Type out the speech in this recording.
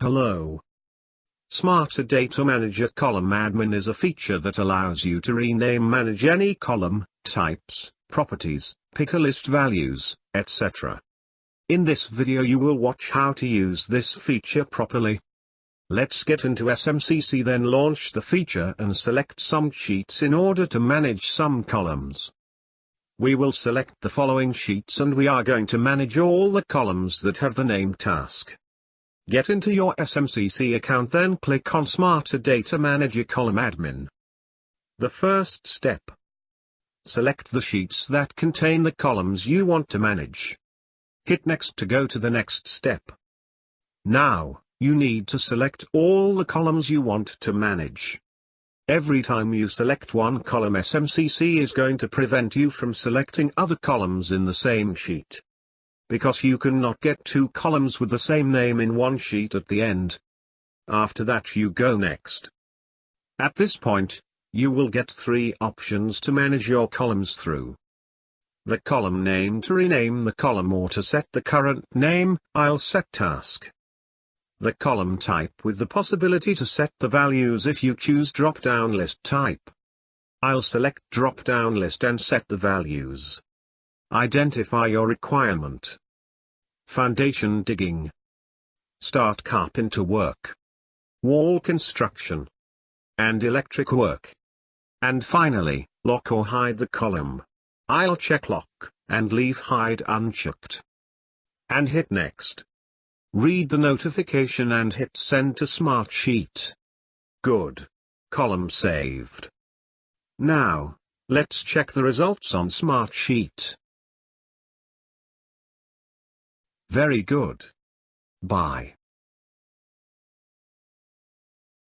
Hello. Smart Data Manager Column Admin is a feature that allows you to rename manage any column, types, properties, pick a list values, etc. In this video you will watch how to use this feature properly. Let's get into SMCC, then launch the feature and select some sheets in order to manage some columns. We will select the following sheets and we are going to manage all the columns that have the name task. Get into your SMCC account, then click on Smart Data Manager Column Admin. The first step. Select the sheets that contain the columns you want to manage. Hit Next to go to the next step. Now, you need to select all the columns you want to manage. Every time you select one column, SMCC is going to prevent you from selecting other columns in the same sheet, because you cannot get two columns with the same name in one sheet at the end. After that you go Next. At this point, you will get three options to manage your columns through. The column name to rename the column or to set the current name, I'll set task. The column type with the possibility to set the values if you choose drop-down list type. I'll select drop-down list and set the values. Identify your requirement. Foundation digging. Start carpenter work. Wall construction. And electric work. And finally, lock or hide the column. I'll check lock, and leave hide unchecked. And hit Next. Read the notification and hit Send to Smartsheet. Good. Column saved. Now, let's check the results on Smartsheet. Very good. Bye.